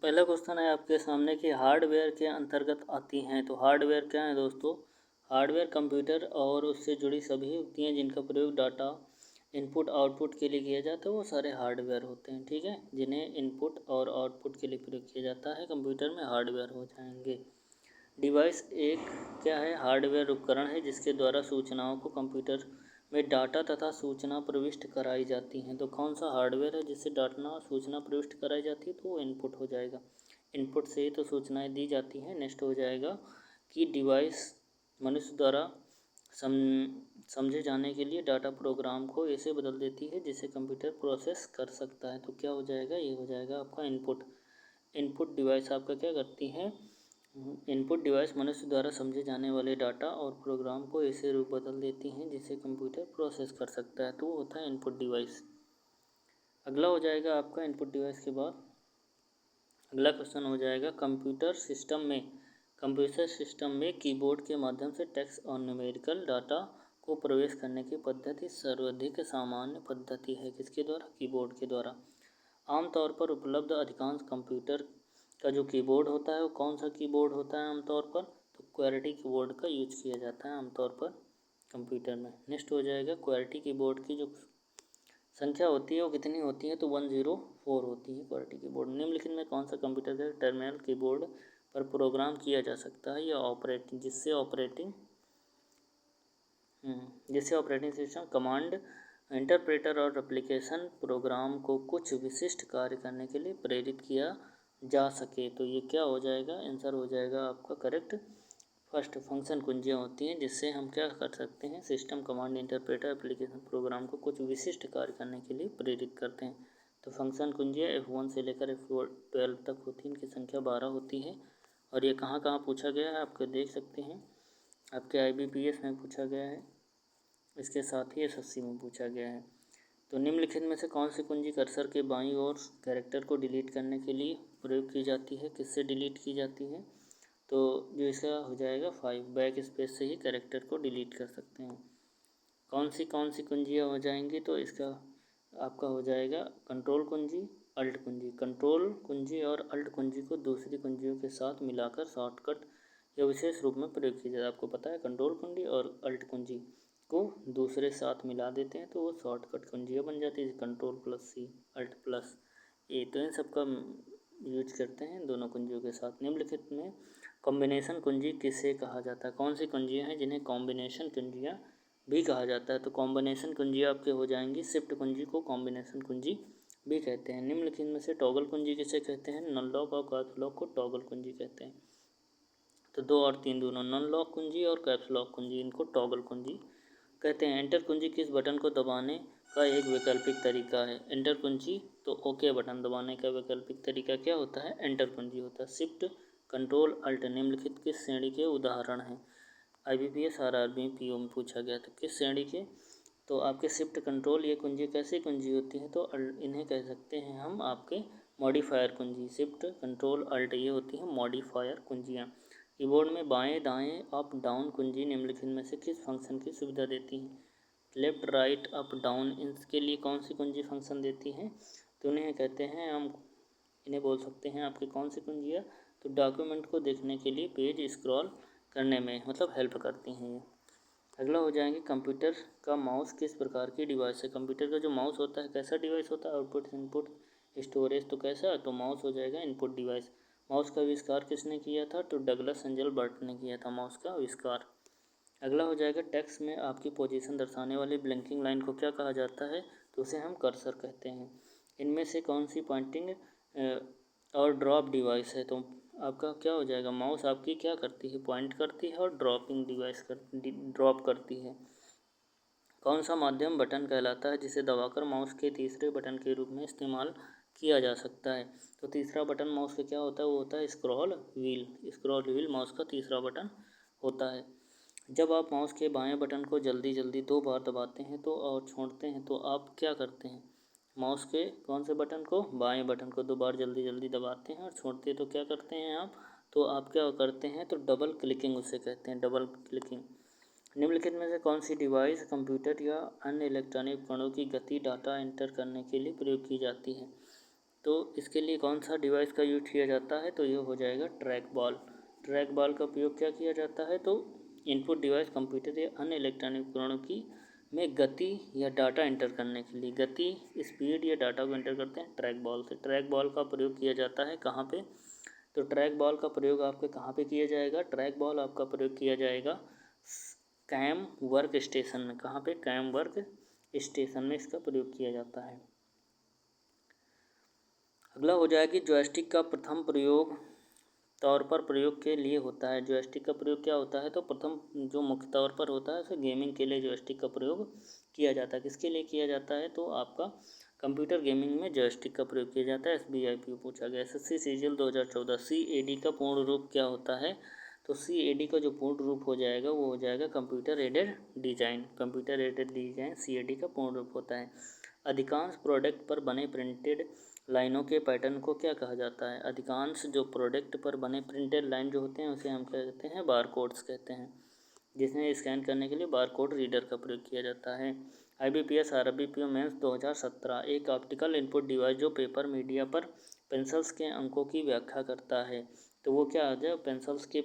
पहला क्वेश्चन है आपके सामने कि हार्डवेयर के अंतर्गत आती हैं। तो हार्डवेयर क्या है दोस्तों? हार्डवेयर कंप्यूटर और उससे जुड़ी सभी युक्तियाँ जिनका प्रयोग डाटा इनपुट आउटपुट के लिए किया जाता है वो सारे हार्डवेयर होते हैं। ठीक है, जिन्हें इनपुट और आउटपुट के लिए प्रयोग किया जाता है कंप्यूटर में हार्डवेयर हो जाएंगे। डिवाइस एक क्या है? हार्डवेयर उपकरण है जिसके द्वारा सूचनाओं को कंप्यूटर में डाटा तथा सूचना प्रविष्ट कराई जाती हैं। तो कौन सा हार्डवेयर है जिससे डाटा सूचना प्रविष्ट कराई जाती है? तो वो इनपुट हो जाएगा। इनपुट से ही तो सूचनाएं दी जाती हैं। नेक्स्ट हो जाएगा कि डिवाइस मनुष्य द्वारा समझे जाने के लिए डाटा प्रोग्राम को ऐसे बदल देती है जिसे कंप्यूटर प्रोसेस कर सकता है। तो क्या हो जाएगा? ये हो जाएगा आपका इनपुट। इनपुट डिवाइस आपका क्या करती है? इनपुट डिवाइस मनुष्य द्वारा समझे जाने वाले डाटा और प्रोग्राम को ऐसे रूप बदल देती हैं जिसे कंप्यूटर प्रोसेस कर सकता है। तो वो होता है इनपुट डिवाइस। अगला हो जाएगा आपका इनपुट डिवाइस के बाद अगला क्वेश्चन हो जाएगा कंप्यूटर सिस्टम में कीबोर्ड के माध्यम से टेक्स्ट और न्यूमेरिकल डाटा को प्रवेश करने की पद्धति सर्वाधिक सामान्य पद्धति है। किसके द्वारा? कीबोर्ड के द्वारा। आमतौर पर उपलब्ध अधिकांश कंप्यूटर का जो कीबोर्ड होता है वो कौन सा कीबोर्ड होता है आमतौर पर? तो क्वेर्टी कीबोर्ड का यूज किया जाता है आमतौर पर कंप्यूटर में। नेक्स्ट हो जाएगा क्वेर्टी कीबोर्ड की जो संख्या होती है वो कितनी होती है? तो 104 होती है क्वेर्टी कीबोर्ड। निम्नलिखित में कौन सा कंप्यूटर का टर्मिनल कीबोर्ड पर प्रोग्राम किया जा सकता है या जिससे ऑपरेटिंग सिस्टम कमांड इंटरप्रेटर और एप्लीकेशन प्रोग्राम को कुछ विशिष्ट कार्य करने के लिए प्रेरित किया जा सके? तो ये क्या हो जाएगा? आंसर हो जाएगा आपका करेक्ट। फर्स्ट, फंक्शन कुंजियाँ होती हैं जिससे हम क्या कर सकते हैं? System command interpreter application program को कुछ विशिष्ट कार्य करने के लिए प्रेरित करते हैं। तो फंक्शन कुंजियाँ F1 से लेकर F12 तक होती हैं। इनकी संख्या 12 होती है। और ये कहाँ कहाँ पूछा गया है आपको देख सकते हैं। आपके IBPS में पूछा गया है, इसके साथ ही SSC में पूछा गया है। तो निम्नलिखित में से कौन सी कुंजी कर्सर के बाईं ओर कैरेक्टर को डिलीट करने के लिए प्रयोग की जाती है? किससे डिलीट की जाती है? तो जो इसका हो जाएगा 5 बैक स्पेस से ही कैरेक्टर को डिलीट कर सकते हैं। कौन सी कुंजियाँ हो जाएंगी? तो इसका आपका हो जाएगा कंट्रोल कुंजी, अल्ट कुंजी। कंट्रोल कुंजी और अल्ट कुंजी को दूसरी कुंजियों के साथ मिलाकर शॉर्टकट या विशेष रूप में प्रयोग किया जाता है। आपको पता है कंट्रोल कुंजी और अल्ट कुंजी को दूसरे साथ मिला देते हैं तो वो शॉर्टकट कुंजियाँ बन जाती है। Control plus C, alt plus A। तो इन सबका यूज करते हैं दोनों कुंजियों के साथ। निम्नलिखित में कॉम्बिनेशन कुंजी किसे कहा जाता है? कौन सी कुंजियाँ हैं जिन्हें कॉम्बिनेशन कुंजियाँ भी कहा जाता है? तो कॉम्बिनेशन कुंजियाँ आपके हो जाएंगी शिफ्ट कुंजी को कॉम्बिनेशन कुंजी भी कहते हैं। निम्नलिखित में से टॉगल कुंजी किसे कहते हैं? नॉन लॉक और कैप्स लॉक को टॉगल कुंजी कहते हैं। तो 2 और 3 दोनों, नॉन लॉक कुंजी और कैप्स लॉक कुंजी, इनको टॉगल कुंजी कहते हैं। एंटर कुंजी किस बटन को दबाने का एक वैकल्पिक तरीका है? एंटर कुंजी तो ओके बटन दबाने का वैकल्पिक तरीका क्या होता है? एंटर कुंजी होता है। शिफ्ट, कंट्रोल, अल्ट निम्नलिखित किस श्रेणी के उदाहरण हैं? IBPS RRB PO में पूछा गया था किस श्रेणी के? तो आपके शिफ्ट कंट्रोल ये कुंजी कैसी कुंजी होती है? तो इन्हें कह सकते हैं हम आपके मॉडिफायर कुंजी। शिफ्ट कंट्रोल अल्ट ये होती है मॉडिफायर कुंजियाँ। कीबोर्ड में बाएं दाएं अप डाउन कुंजी निम्नलिखित में से किस फंक्शन की सुविधा देती हैं? लेफ्ट राइट अप डाउन इनके लिए कौन सी कुंजी फंक्शन देती हैं? तो उन्हें कहते हैं हम इन्हें बोल सकते हैं आपके कौन सी कुंजियाँ? तो डॉक्यूमेंट को देखने के लिए पेज स्क्रॉल करने में मतलब हेल्प करती हैं ये। अगला हो जाएंगे कंप्यूटर का माउस किस प्रकार की डिवाइस है? कंप्यूटर का जो माउस होता है कैसा डिवाइस होता है? आउटपुट इनपुट स्टोरेज तो कैसा? तो माउस हो जाएगा इनपुट डिवाइस। माउस का आविष्कार किसने किया था? तो डगलस एंजल बर्ट ने किया था माउस का आविष्कार। अगला हो जाएगा टेक्स्ट में आपकी पोजीशन दर्शाने वाली ब्लिंकिंग लाइन को क्या कहा जाता है? तो उसे हम कर्सर कहते हैं। इनमें से कौन सी पॉइंटिंग और ड्रॉप डिवाइस है? तो आपका क्या हो जाएगा? माउस आपकी क्या करती है? पॉइंट करती है और ड्रॉप करती है। कौन सा माध्यम बटन कहलाता है जिसे दबाकर माउस के तीसरे बटन के रूप में इस्तेमाल किया जा सकता है? तो तीसरा बटन माउस का क्या होता है? वो होता है scroll wheel. Scroll wheel mouse का तीसरा बटन होता है। जब आप माउस के बाएं बटन को जल्दी 2 बार दबाते हैं तो और छोड़ते हैं तो आप क्या करते हैं? माउस के कौन से बटन को? बाएं बटन को 2 बार जल्दी दबाते हैं और छोड़ते हैं तो क्या करते हैं आप? तो आप क्या करते हैं? तो डबल क्लिकिंग उसे कहते हैं, डबल क्लिकिंग। निम्नलिखित में से कौन सी डिवाइस कंप्यूटर या अन्य इलेक्ट्रॉनिक उपकरणों की गति डाटा एंटर करने के लिए प्रयोग की जाती है? तो इसके लिए कौन सा डिवाइस का यूज किया जाता है, तो ये हो जाएगा ट्रैक बॉल। ट्रैक बॉल का उपयोग क्या किया जाता है, तो इनपुट डिवाइस कंप्यूटर या अन्य इलेक्ट्रॉनिक उपकरणों की में गति या डाटा एंटर करने के लिए, गति स्पीड या डाटा को एंटर करते हैं ट्रैक बॉल से। ट्रैक बॉल का प्रयोग किया जाता है कहाँ पे, तो ट्रैक बॉल का प्रयोग आपके कहाँ पे किया जाएगा, ट्रैक बॉल आपका प्रयोग किया जाएगा कैम वर्क स्टेशन में। कहाँ पे, कैम वर्क स्टेशन में इसका प्रयोग किया जाता है। अगला हो जाएगा कि जॉयस्टिक का प्रथम प्रयोग तौर पर प्रयोग के लिए होता है। जॉयस्टिक का प्रयोग क्या होता है, तो प्रथम जो मुख्य तौर पर होता है उसे गेमिंग के लिए जॉयस्टिक का प्रयोग किया जाता है। किसके लिए किया जाता है, तो आपका कंप्यूटर गेमिंग में जॉयस्टिक का प्रयोग किया जाता है। SBIP पूछा गया। SSC सीजीएल 2014 CAD का पूर्ण रूप क्या होता है, तो CAD का जो पूर्ण रूप हो जाएगा वो हो जाएगा computer aided design. Computer aided design CAD का पूर्ण रूप होता है। अधिकांश प्रोडक्ट पर बने प्रिंटेड लाइनों के पैटर्न को क्या कहा जाता है, अधिकांश जो प्रोडक्ट पर बने प्रिंटेड लाइन जो होते हैं उसे हम क्या कहते हैं, बारकोड्स कहते हैं, जिसमें स्कैन करने के लिए बारकोड रीडर का प्रयोग किया जाता है। IBPS RBPO मेंस 2017 एक ऑप्टिकल इनपुट डिवाइस जो पेपर मीडिया पर पेंसिल्स के अंकों की व्याख्या करता है। तो वो क्या आ जाए, पेंसिल्स के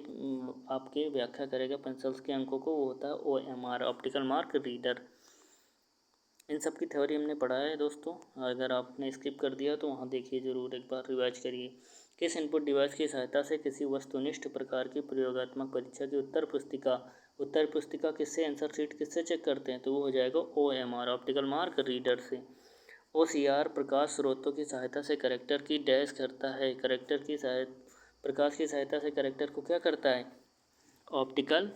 आपके व्याख्या करेगा पेंसिल्स के अंकों को, वो होता है OMR ऑप्टिकल मार्क रीडर। इन सब की थ्योरी हमने पढ़ा है दोस्तों, अगर आपने स्किप कर दिया तो वहाँ देखिए ज़रूर, एक बार रिवाइज करिए। किस इनपुट डिवाइस की सहायता से किसी वस्तुनिष्ठ प्रकार की प्रयोगात्मक परीक्षा की उत्तर पुस्तिका किससे, आंसर शीट किससे चेक करते हैं, तो वो हो जाएगा OMR ऑप्टिकल मार्क रीडर से। OCR प्रकाश स्रोतों की सहायता से करेक्टर की डैश करता है, प्रकाश की सहायता से करेक्टर को क्या करता है, ऑप्टिकल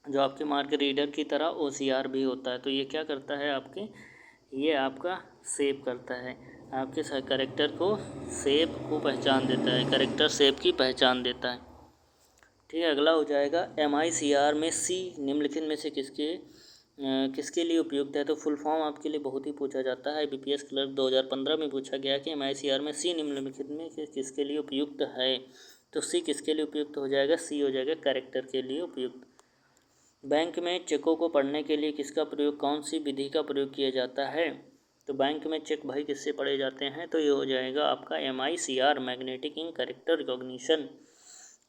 जो आपके मार्क रीडर की तरह OCR भी होता है। तो ये क्या करता है आपके, ये आपका सेव करता है, आपके करेक्टर को सेव को पहचान देता है, करेक्टर सेव की पहचान देता है। ठीक है, अगला हो जाएगा MICR में C निम्नलिखित में से किसके लिए उपयुक्त है, तो फुल फॉर्म आपके लिए बहुत ही पूछा जाता है। IBPS क्लर्क 2015 में पूछा गया कि MICR में C निम्नलिखित में किसके लिए उपयुक्त है, तो C किसके लिए उपयुक्त हो जाएगा, C हो जाएगा करेक्टर के लिए उपयुक्त। बैंक में चेकों को पढ़ने के लिए किसका प्रयोग, कौन सी विधि का प्रयोग किया जाता है, तो बैंक में चेक भाई किससे पढ़े जाते हैं, तो ये हो जाएगा आपका MICR magnetic ink character recognition.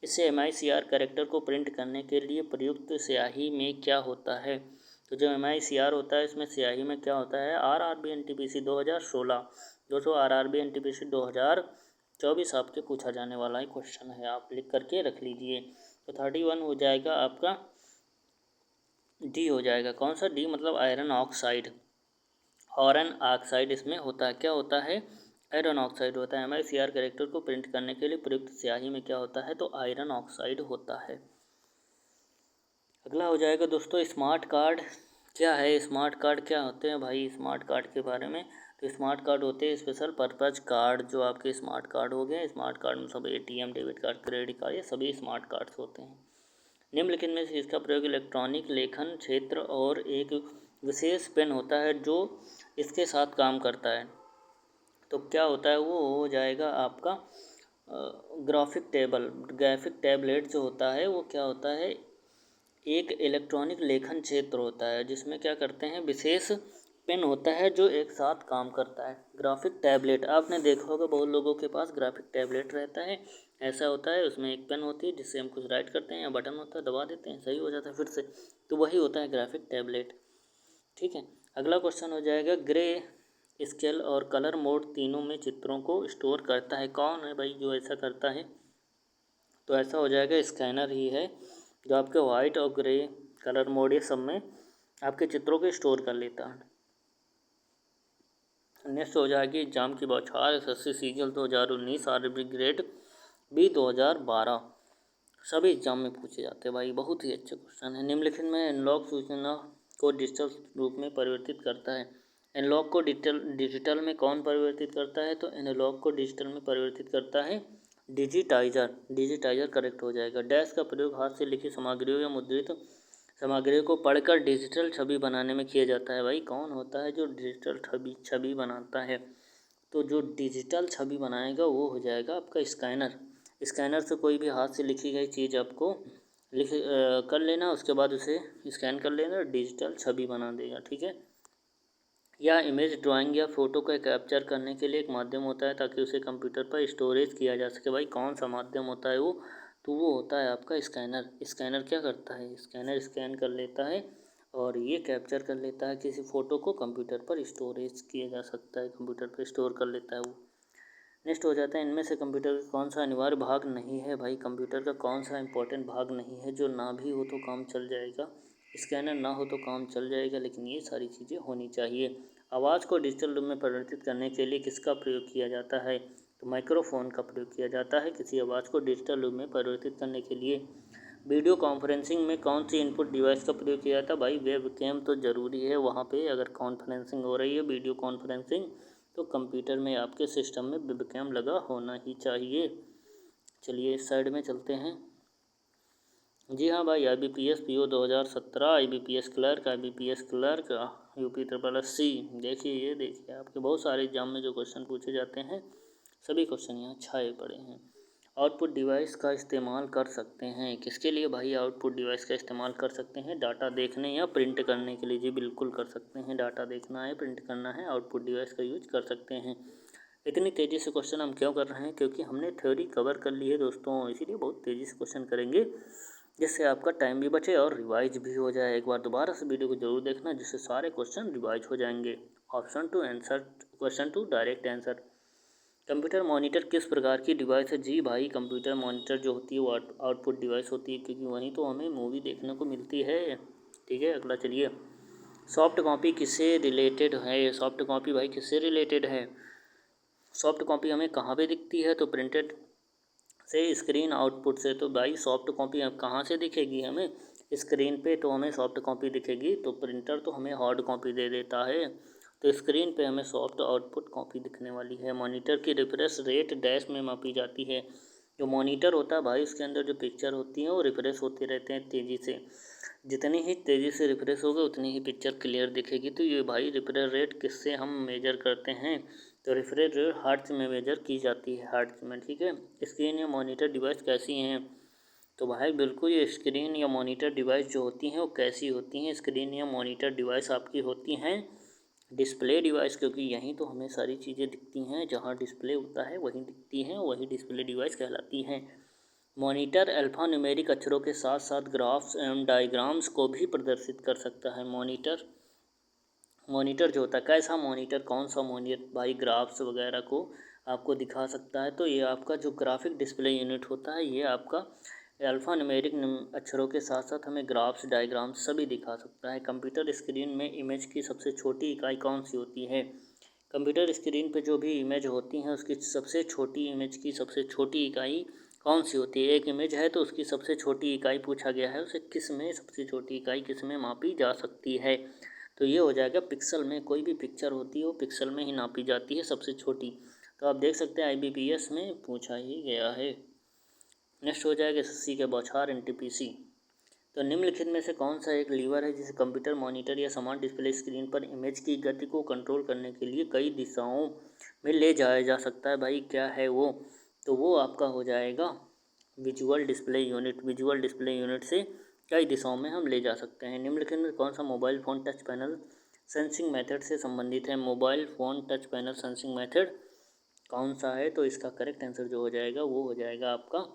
इससे MICR कैरेक्टर को प्रिंट करने के लिए प्रयुक्त स्याही में क्या होता है, तो जो MICR होता है इसमें स्याही में क्या होता है, RRB NTPC 2016 दोस्तों, RRB NTPC 2024 आपके पूछा जाने वाला ही क्वेश्चन है, आप लिख करके रख लीजिए। तो 31 हो जाएगा आपका डी हो जाएगा, कौन सा डी, मतलब आयरन ऑक्साइड। आयरन ऑक्साइड इसमें होता है, क्या होता है, आयरन ऑक्साइड होता है। MICR कैरेक्टर को प्रिंट करने के लिए प्रयुक्त स्याही में क्या होता है, तो आयरन ऑक्साइड होता है। अगला हो जाएगा दोस्तों स्मार्ट कार्ड क्या है, स्मार्ट कार्ड क्या होते हैं भाई, स्मार्ट कार्ड के बारे में, तो स्मार्ट कार्ड होते हैं स्पेशल पर्पज कार्ड, जो आपके स्मार्ट कार्ड हो गए, स्मार्ट कार्ड में सब ATM debit card credit card ये सभी स्मार्ट कार्ड्स होते हैं। निम्नलिखित में से इसका प्रयोग इलेक्ट्रॉनिक लेखन क्षेत्र और एक विशेष पेन होता है जो इसके साथ काम करता है, तो क्या होता है, वो हो जाएगा आपका ग्राफिक टैबलेट जो होता है वो क्या होता है, एक इलेक्ट्रॉनिक लेखन क्षेत्र होता है जिसमें क्या करते हैं, विशेष पेन होता है जो एक साथ काम करता है। ग्राफिक टैबलेट आपने देखा होगा, बहुत लोगों के पास ग्राफिक टैबलेट रहता है, ऐसा होता है, उसमें एक पेन होती है जिससे हम कुछ राइट करते हैं, या बटन होता है दबा देते हैं, सही हो जाता है फिर से, तो वही होता है ग्राफिक टैबलेट। ठीक है, अगला क्वेश्चन हो जाएगा ग्रे स्केल और कलर मोड तीनों में चित्रों को स्टोर करता है, कौन है भाई जो ऐसा करता है, तो ऐसा हो जाएगा स्कैनर ही है, जो आपके वाइट और ग्रे कलर मोड ये सब में आपके चित्रों को स्टोर कर लेता है। नेक्स्ट हो जाएगी एग्जाम की बौछार SSC CGL 2019 RRB grade B 2012 सभी एग्जाम में पूछे जाते हैं भाई, बहुत ही अच्छे क्वेश्चन है। निम्नलिखित में एनालॉग सूचना को डिजिटल रूप में परिवर्तित करता है, एनालॉग को डिजिटल में कौन परिवर्तित करता है, तो एनालॉग को डिजिटल में परिवर्तित करता है डिजिटाइजर करेक्ट हो जाएगा। डैश का प्रयोग हाथ से लिखी सामग्रियों या मुद्रित सामग्रियों को पढ़कर डिजिटल छवि बनाने में किया जाता है, भाई कौन होता है जो डिजिटल छवि बनाता है, तो जो डिजिटल छवि बनाएगा वो हो जाएगा आपका स्कैनर से कोई भी हाथ से लिखी गई चीज़ आपको कर लेना, उसके बाद उसे स्कैन कर लेना, डिजिटल छवि बना देगा। ठीक है, या इमेज ड्राइंग या फ़ोटो का कैप्चर करने के लिए एक माध्यम होता है ताकि उसे कंप्यूटर पर स्टोरेज किया जा सके। भाई कौन सा माध्यम होता है वो? तो वो होता है आपका स्कैनर। स्कैनर क्या करता है? स्कैनर स्कैन कर लेता है और ये कैप्चर कर लेता है किसी फ़ोटो को, कंप्यूटर पर स्टोरेज किया जा सकता है, कंप्यूटर पर स्टोर कर लेता है वो। नेक्स्ट हो जाता है, इनमें से कंप्यूटर का कौन सा अनिवार्य भाग नहीं है? भाई कंप्यूटर का कौन सा इंपॉर्टेंट भाग नहीं है जो ना भी हो तो काम चल जाएगा? स्कैनर ना हो तो काम चल जाएगा, लेकिन ये सारी चीज़ें होनी चाहिए। आवाज़ को डिजिटल रूप में परिवर्तित करने के लिए किसका प्रयोग किया जाता है? तो माइक्रोफोन का प्रयोग किया जाता है किसी आवाज़ को डिजिटल रूप में परिवर्तित करने के लिए। वीडियो कॉन्फ्रेंसिंग में कौन सी इनपुट डिवाइस का प्रयोग किया जाता है? भाई वेबकैम तो ज़रूरी है वहाँ पे, अगर कॉन्फ्रेंसिंग हो रही है वीडियो कॉन्फ्रेंसिंग तो कंप्यूटर में आपके सिस्टम में वेबकैम लगा होना ही चाहिए। चलिए इस साइड में चलते हैं। जी हाँ भाई, IBPS PO 2017, IBPS clerk, IBPS clerk, UP SSC। देखिए ये देखिए आपके बहुत सारे एग्जाम में जो क्वेश्चन पूछे जाते हैं सभी क्वेश्चन यहाँ छाए पड़े हैं। आउटपुट डिवाइस का इस्तेमाल कर सकते हैं किसके लिए? भाई आउटपुट डिवाइस का इस्तेमाल कर सकते हैं डाटा देखने या प्रिंट करने के लिए। जी बिल्कुल कर सकते हैं, डाटा देखना है, प्रिंट करना है, आउटपुट डिवाइस का यूज कर सकते हैं। इतनी तेज़ी से क्वेश्चन हम क्यों कर रहे हैं? क्योंकि हमने थ्योरी कवर कर ली है दोस्तों, इसीलिए बहुत तेज़ी से क्वेश्चन करेंगे जिससे आपका टाइम भी बचे और रिवाइज भी हो जाए। एक बार दोबारा से वीडियो को जरूर देखना जिससे सारे क्वेश्चन रिवाइज हो जाएंगे। Option to answer, question to direct answer. Computer monitor किस प्रकार की डिवाइस है? जी भाई कंप्यूटर मॉनिटर जो होती है वो आउटपुट डिवाइस होती है, क्योंकि वहीं तो हमें मूवी देखने को मिलती है। ठीक है, अगला चलिए। सॉफ्ट कॉपी किससे रिलेटेड है? सॉफ्ट कॉपी भाई किससे रिलेटेड है? सॉफ्ट कॉपी हमें कहाँ पे दिखती है? तो प्रिंटेड से स्क्रीन आउटपुट से। तो भाई सॉफ्ट कॉपी अब कहाँ से दिखेगी हमें? स्क्रीन पे तो हमें सॉफ्ट कॉपी दिखेगी, तो प्रिंटर तो हमें हार्ड कॉपी दे देता है, तो स्क्रीन पे हमें सॉफ्ट आउटपुट कॉपी दिखने वाली है। मॉनिटर की रिफ्रेश रेट डैश में मापी जाती है। जो मॉनिटर होता है भाई उसके अंदर जो पिक्चर होती है वो रिफ्रेश होते रहते हैं तेज़ी से, जितनी ही तेज़ी से रिफ्रेश होगा उतनी ही पिक्चर क्लियर दिखेगी। तो ये भाई रिफ्रेश रेट किससे हम मेजर करते हैं? तो रिफ्रेश रेट हर्ट्ज में मेजर की जाती है, हर्ट्ज में। ठीक है। स्क्रीन या मॉनिटर डिवाइस कैसी हैं? तो भाई बिल्कुल ये स्क्रीन या मॉनिटर डिवाइस जो होती हैं वो कैसी होती हैं? स्क्रीन या मॉनिटर डिवाइस आपकी होती हैं डिस्प्ले डिवाइस, क्योंकि यहीं तो हमें सारी चीज़ें दिखती हैं, जहाँ डिस्प्ले होता है वहीं दिखती हैं, वही डिस्प्ले डिवाइस कहलाती हैं। मॉनिटर अल्फ़ान्यूमेरिक अक्षरों के साथ साथ ग्राफ्स एवं डायग्राम्स को भी प्रदर्शित कर सकता है। मॉनिटर जो होता है, कैसा मॉनिटर, कौन सा मॉनिटर? भाई ग्राफ्स वगैरह को आपको दिखा सकता है। तो ये आपका जो ग्राफिक डिस्प्ले यूनिट होता है ये आपका अल्फ़ान्यूमेरिक अक्षरों के साथ साथ हमें ग्राफ्स डायग्राम्स सभी दिखा सकता है। कंप्यूटर स्क्रीन में इमेज की सबसे छोटी इकाई कौन सी होती है? कंप्यूटर स्क्रीन पे जो भी इमेज होती हैं उसकी सबसे छोटी इमेज की सबसे छोटी इकाई कौन सी होती है? एक इमेज है तो उसकी सबसे छोटी इकाई पूछा गया है, उसे किस में सबसे छोटी इकाई किस में मापी जा सकती है? तो ये हो जाएगा पिक्सल में। कोई भी पिक्चर होती है वो पिक्सल में ही नापी जाती है सबसे छोटी। तो आप देख सकते हैं IBPS में पूछा ही गया है। नेक्स्ट हो जाएगा SSC के बौछार NTPC। तो निम्नलिखित में से कौन सा एक लीवर है जिसे कंप्यूटर मॉनिटर या समान डिस्प्ले स्क्रीन पर इमेज की गति को कंट्रोल करने के लिए कई दिशाओं में ले जाया जा सकता है? भाई क्या है वो? तो वो आपका हो जाएगा visual display unit. Visual display unit से कई दिशाओं में हम ले जा सकते हैं। निम्नलिखित में कौन सा mobile phone touch panel sensing method से संबंधित है? Mobile phone touch panel sensing method कौन सा है? तो इसका करेक्ट आंसर जो हो जाएगा वो हो जाएगा आपका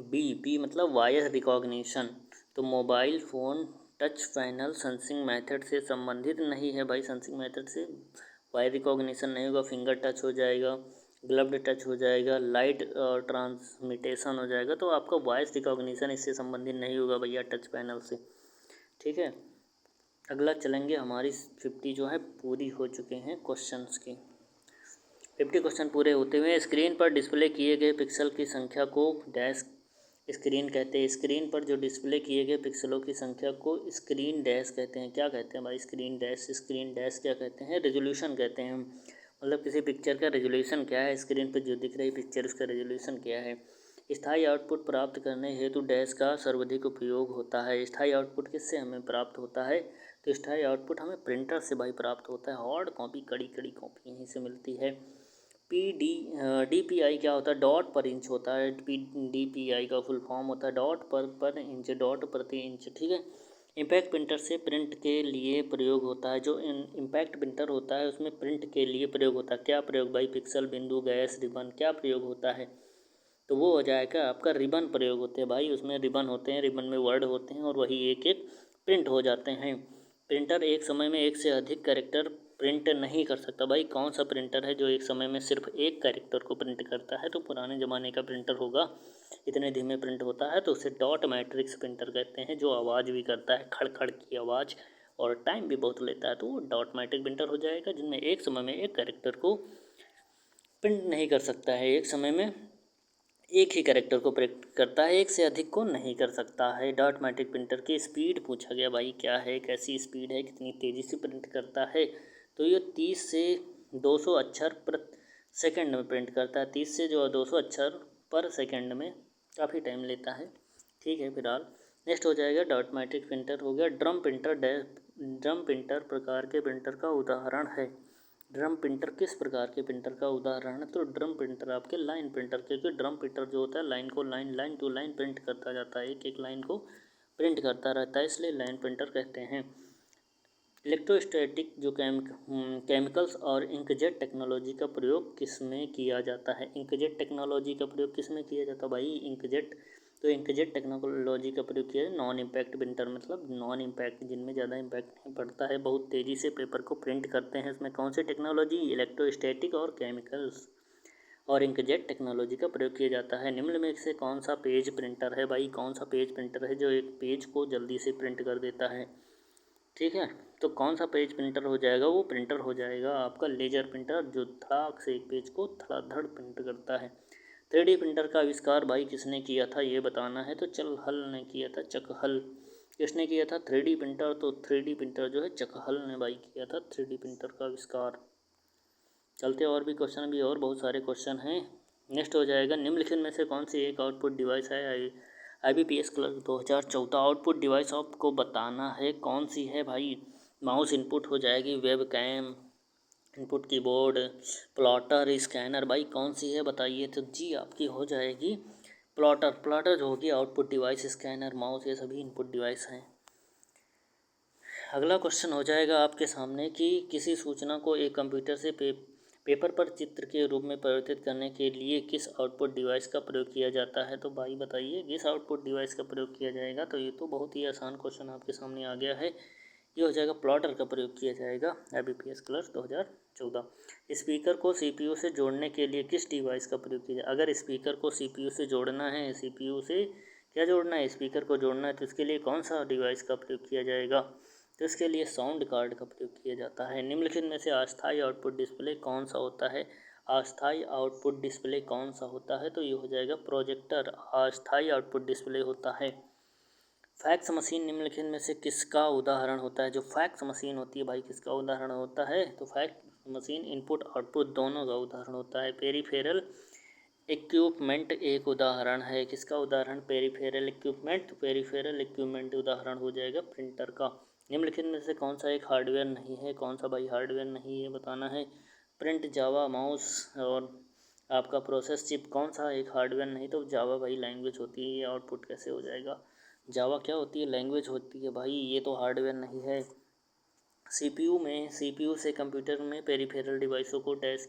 बी मतलब वॉइस रिकॉग्निशन। तो mobile phone touch panel sensing method से संबंधित नहीं है भाई। सेंसिंग मेथड से वॉइस रिकॉग्निशन नहीं होगा, फिंगर टच हो जाएगा, ग्लव्ड टच हो जाएगा, लाइट ट्रांसमिटेशन हो जाएगा। तो आपका वॉइस रिकॉग्निशन इससे संबंधित नहीं होगा भैया टच पैनल से। ठीक है, अगला चलेंगे। हमारी 50 जो है पूरी हो चुके हैं क्वेश्चंस की। 50 क्वेश्चन पूरे होते हुए स्क्रीन पर डिस्प्ले किए गए पिक्सल की संख्या को डैश स्क्रीन कहते हैं। स्क्रीन पर जो डिस्प्ले किए गए पिक्सलों की संख्या को स्क्रीन डैश कहते हैं। क्या कहते हैं भाई? स्क्रीन डैश क्या कहते हैं? रेजोल्यूशन कहते हैं। मतलब किसी पिक्चर का रेजोल्यूशन क्या है, स्क्रीन पर जो दिख रही पिक्चर उसका रेजोल्यूशन क्या है। स्थायी आउटपुट प्राप्त करने हेतु डैश का सर्वाधिक उपयोग होता है। स्थायी आउटपुट किससे हमें प्राप्त होता है? तो स्थायी आउटपुट हमें प्रिंटर से भाई प्राप्त होता है। हार्ड कॉपी, कड़ी कॉपी यहीं से मिलती है। DPI क्या होता है? डॉट पर इंच होता है। DPI का फुल फॉर्म होता है डॉट पर इंच, डॉट प्रति इंच। ठीक है, इम्पैक्ट प्रिंटर से प्रिंट के लिए प्रयोग होता है। जो इम्पैक्ट प्रिंटर होता है उसमें प्रिंट के लिए प्रयोग होता है। क्या प्रयोग भाई? पिक्सल, बिंदु, गैस, रिबन, क्या प्रयोग होता है? तो वो हो जाएगा आपका रिबन प्रयोग होते हैं भाई। उसमें रिबन होते हैं, रिबन में वर्ड होते हैं और वही एक एक प्रिंट हो जाते हैं। प्रिंटर एक समय में एक से अधिक कैरेक्टर प्रिंट नहीं कर सकता। भाई कौन सा प्रिंटर है जो एक समय में सिर्फ एक कैरेक्टर को प्रिंट करता है? तो पुराने ज़माने का प्रिंटर होगा। इतने धीमे प्रिंट होता है तो उसे डॉट मैट्रिक्स प्रिंटर कहते हैं। जो आवाज़ भी करता है, खड़ खड़ की आवाज़, और टाइम भी बहुत लेता है, तो वो डॉट मैट्रिक प्रिंटर हो जाएगा। जिनमें एक समय में एक कैरेक्टर को प्रिंट नहीं कर सकता है, एक समय में एक ही कैरेक्टर को प्रिंट करता है, एक से अधिक को नहीं कर सकता है। डॉट मैट्रिक प्रिंटर की स्पीड पूछा गया भाई, क्या है, कैसी स्पीड है, कितनी तेज़ी से प्रिंट करता है? तो ये 30 से 200 अक्षर प्रति सेकंड में प्रिंट करता है। 30 से जो 200 अक्षर पर सेकंड में काफ़ी टाइम लेता है। ठीक है, फिलहाल नेक्स्ट हो जाएगा डॉट मैट्रिक प्रिंटर हो गया। ड्रम प्रिंटर ड्रम प्रिंटर प्रकार के प्रिंटर का उदाहरण है। ड्रम प्रिंटर किस प्रकार के प्रिंटर का उदाहरण है? तो ड्रम प्रिंटर आपके लाइन प्रिंटर, क्योंकि ड्रम प्रिंटर जो होता है लाइन को लाइन टू लाइन प्रिंट करता जाता है, एक एक लाइन को प्रिंट करता रहता है, इसलिए लाइन प्रिंटर कहते हैं। इलेक्ट्रोस्टैटिक जो केमिकल्स और इंकजेट टेक्नोलॉजी का प्रयोग किस में किया जाता है? इंकजेट टेक्नोलॉजी का प्रयोग किस में किया जाता है भाई? इंकजेट, तो इंकजेट टेक्नोलॉजी का प्रयोग किया है नॉन इम्पैक्ट प्रिंटर, मतलब नॉन इम्पैक्ट, जिनमें ज़्यादा इम्पैक्ट नहीं पड़ता है, बहुत तेज़ी से पेपर को प्रिंट करते हैं। इसमें कौन सी टेक्नोलॉजी? इलेक्ट्रोस्टैटिक और केमिकल्स और इंकजेट टेक्नोलॉजी का प्रयोग किया जाता है। निम्न में से कौन सा पेज प्रिंटर है भाई? कौन सा पेज प्रिंटर है जो एक पेज को जल्दी से प्रिंट कर देता है? ठीक है, तो कौन सा पेज प्रिंटर हो जाएगा? वो प्रिंटर हो जाएगा आपका लेजर प्रिंटर, जो धड़ाक से एक पेज को धड़ाधड़ प्रिंट करता है। 3D प्रिंटर का आविष्कार भाई किसने किया था, ये बताना है। तो चकहल ने किया था, चकहल। किसने किया था 3D प्रिंटर? तो 3D प्रिंटर जो है चकहल ने भाई किया था 3D प्रिंटर का आविष्कार। चलते और भी क्वेश्चन, भी और बहुत सारे क्वेश्चन हैं। नेक्स्ट हो जाएगा निम्नलिखित में से कौन सी एक आउटपुट डिवाइस है? IBPS क्लर्क 2014 आउटपुट डिवाइस आपको बताना है कौन सी है भाई। माउस इनपुट हो जाएगी, webcam, input keyboard, plotter, scanner, भाई कौन सी है बताइए। तो जी आपकी हो जाएगी प्लॉटर। प्लॉटर जो होगी आउटपुट डिवाइस, स्कैनर, माउस, ये सभी इनपुट डिवाइस हैं। अगला क्वेश्चन हो जाएगा आपके सामने कि किसी सूचना को एक कंप्यूटर से पेपर पर चित्र के रूप में परिवर्तित करने के लिए किस आउटपुट डिवाइस का प्रयोग किया जाता है? तो भाई बताइए किस आउटपुट डिवाइस का प्रयोग किया जाएगा। तो ये तो बहुत ही आसान क्वेश्चन आपके सामने आ गया है। ये हो जाएगा प्लॉटर का प्रयोग किया जाएगा। IBPS clerk 2014। स्पीकर को CPU से जोड़ने के लिए किस डिवाइस का प्रयोग किया जाए? अगर स्पीकर को CPU से जोड़ना है, CPU से क्या जोड़ना है, स्पीकर को जोड़ना है, तो इसके लिए कौन सा डिवाइस का प्रयोग किया जाएगा? तो इसके लिए साउंड कार्ड का प्रयोग किया जाता है। निम्नलिखित में से अस्थायी आउटपुट डिस्प्ले कौन सा होता है? अस्थायी आउटपुट डिस्प्ले कौन सा होता है? तो ये हो जाएगा प्रोजेक्टर, अस्थायी आउटपुट डिस्प्ले होता है। फैक्स मशीन निम्नलिखित में से किसका उदाहरण होता है? जो फैक्स मशीन होती है भाई किसका उदाहरण होता है? तो फैक्स मशीन इनपुट आउटपुट दोनों का उदाहरण होता है। पेरीफेरल इक्विपमेंट एक उदाहरण है। किसका उदाहरण? Peripheral equipment. पेरीफेरल इक्विपमेंट उदाहरण हो जाएगा प्रिंटर का। निम्नलिखित में से कौन सा एक हार्डवेयर नहीं है? कौन सा भाई हार्डवेयर नहीं है बताना है। प्रिंट, जावा, माउस और आपका प्रोसेस चिप, कौन सा एक हार्डवेयर नहीं? तो जावा भाई लैंग्वेज होती है, ये आउटपुट कैसे हो जाएगा? जावा क्या होती है? लैंग्वेज होती है भाई, ये तो हार्डवेयर नहीं है। CPU से कंप्यूटर में पेरीफेरल डिवाइसों को डैश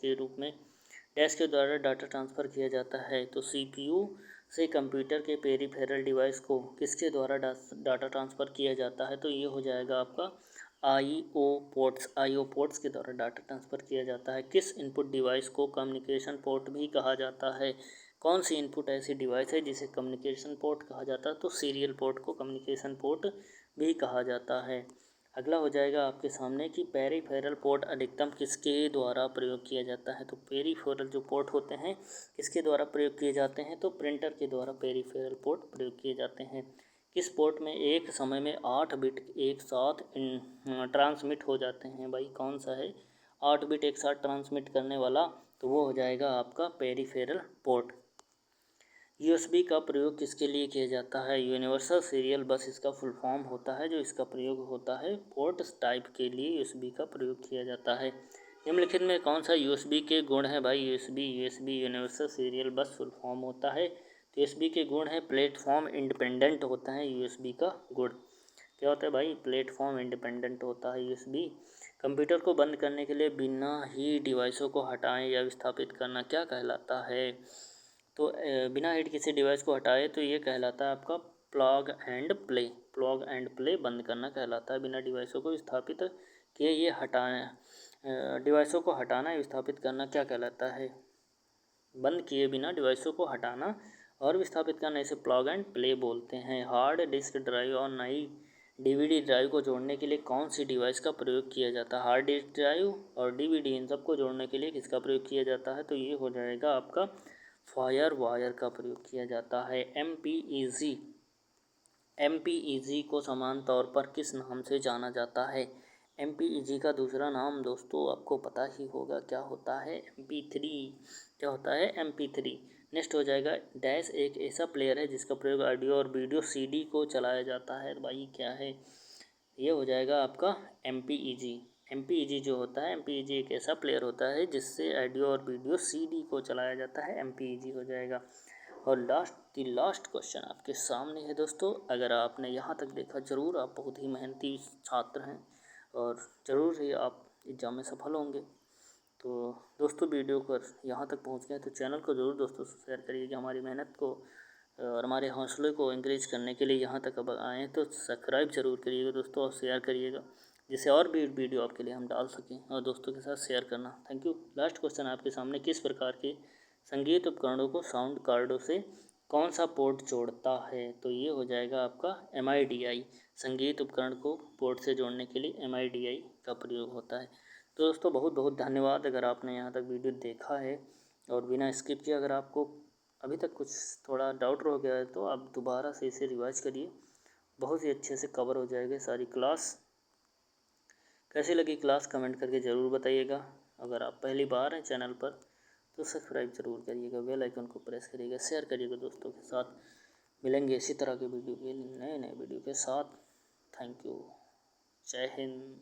के द्वारा डाटा ट्रांसफ़र किया जाता है। तो CPU से कंप्यूटर के पेरीफेरल डिवाइस को किसके द्वारा डाटा ट्रांसफ़र किया जाता है? तो ये हो जाएगा आपका IO पोर्ट्स के द्वारा डाटा ट्रांसफ़र किया जाता है। किस इनपुट डिवाइस को कम्युनिकेशन पोर्ट भी कहा जाता है? कौन सी इनपुट ऐसी डिवाइस है जिसे कम्युनिकेशन पोर्ट कहा जाता है? तो सीरियल पोर्ट को कम्युनिकेशन पोर्ट भी कहा जाता है। अगला हो जाएगा आपके सामने कि पेरीफेरल पोर्ट अधिकतम किसके द्वारा प्रयोग किया जाता है? तो पेरीफेरल जो पोर्ट होते हैं किसके द्वारा प्रयोग किए जाते हैं? तो प्रिंटर के द्वारा पेरीफेरल पोर्ट प्रयोग किए जाते हैं। किस पोर्ट में एक समय में 8 बिट एक साथ ट्रांसमिट हो जाते हैं? भाई कौन सा है 8 बिट एक साथ ट्रांसमिट करने वाला? तो वो हो जाएगा आपका पेरीफेरल पोर्ट। USB का प्रयोग किसके लिए किया जाता है? यूनिवर्सल सीरियल बस इसका फुल फॉर्म होता है, जो इसका प्रयोग होता है पोर्ट टाइप के लिए USB का प्रयोग किया जाता है। निम्नलिखित में कौन सा USB के गुण है भाई? USB यूनिवर्सल सीरियल बस फुल फॉर्म होता है। तो USB के गुण है प्लेटफॉर्म इंडिपेंडेंट होता है USB का गुण। क्या होता है भाई, प्लेटफॉर्म इंडिपेंडेंट होता है यूएसबी। कंप्यूटर को बंद करने के लिए बिना ही डिवाइसों को हटाएं या विस्थापित करना क्या कहलाता है? तो बिना ही किसी डिवाइस को हटाए तो ये कहलाता है आपका plug and play. Plug and play बंद करना कहलाता है। बिना डिवाइसों को विस्थापित किए ये हटाना, डिवाइसों को हटाना या विस्थापित करना क्या कहलाता है? बंद किए बिना डिवाइसों को हटाना और विस्थापित करना इसे प्लग एंड प्ले बोलते हैं। हार्ड डिस्क ड्राइव और नई डीवीडी ड्राइव को जोड़ने के लिए कौन सी डिवाइस का प्रयोग किया जाता है? हार्ड डिस्क ड्राइव और डीवीडी इन सबको जोड़ने के लिए किसका प्रयोग किया जाता है? तो ये हो जाएगा आपका फायर वायर का प्रयोग किया जाता है। एमपीईजी को समान तौर पर किस नाम से जाना जाता है? एमपीईजी का दूसरा नाम दोस्तों आपको पता ही होगा क्या होता है, MP3। क्या होता है? MP3। नेक्स्ट हो जाएगा डैश एक ऐसा प्लेयर है जिसका प्रयोग ऑडियो और वीडियो सीडी को चलाया जाता है। भाई क्या है? ये हो जाएगा आपका एमपीईजी। एमपीईजी जो होता है, एमपीईजी एक ऐसा प्लेयर होता है जिससे ऑडियो और वीडियो सीडी को चलाया जाता है, एमपीईजी हो जाएगा। और लास्ट क्वेश्चन आपके सामने है दोस्तों। अगर आपने यहाँ तक देखा, ज़रूर आप बहुत ही मेहनती छात्र हैं और ज़रूर ही आप एग्ज़ाम में सफल होंगे। तो दोस्तों वीडियो पर यहाँ तक पहुँच गए तो चैनल को ज़रूर दोस्तों शेयर करिएगा। हमारी मेहनत को और हमारे हौसले को इंक्रीज करने के लिए यहाँ तक अब आएँ तो सब्सक्राइब ज़रूर करिएगा दोस्तों और शेयर करिएगा, जिससे और भी वीडियो आपके लिए हम डाल सकें और दोस्तों के साथ शेयर करना। Thank you. लास्ट क्वेश्चन आपके सामने, किस प्रकार के संगीत उपकरणों को साउंड कार्डों से कौन सा पोर्ट जोड़ता है? तो ये हो जाएगा आपका MIDI। संगीत उपकरण को पोर्ट से जोड़ने के लिए MIDI का प्रयोग होता है। तो दोस्तों बहुत बहुत धन्यवाद अगर आपने यहाँ तक वीडियो देखा है और बिना स्किप किए। अगर आपको अभी तक कुछ थोड़ा डाउट रह गया है तो आप दोबारा से इसे रिवाइज करिए, बहुत ही अच्छे से कवर हो जाएगा सारी क्लास। कैसी लगी क्लास कमेंट करके ज़रूर बताइएगा। अगर आप पहली बार हैं चैनल पर तो सब्सक्राइब ज़रूर करिएगा, बेल आइकन को प्रेस करिएगा, शेयर करिएगा दोस्तों के साथ। मिलेंगे इसी तरह के वीडियो के नए वीडियो के साथ। Thank you. जय हिंद।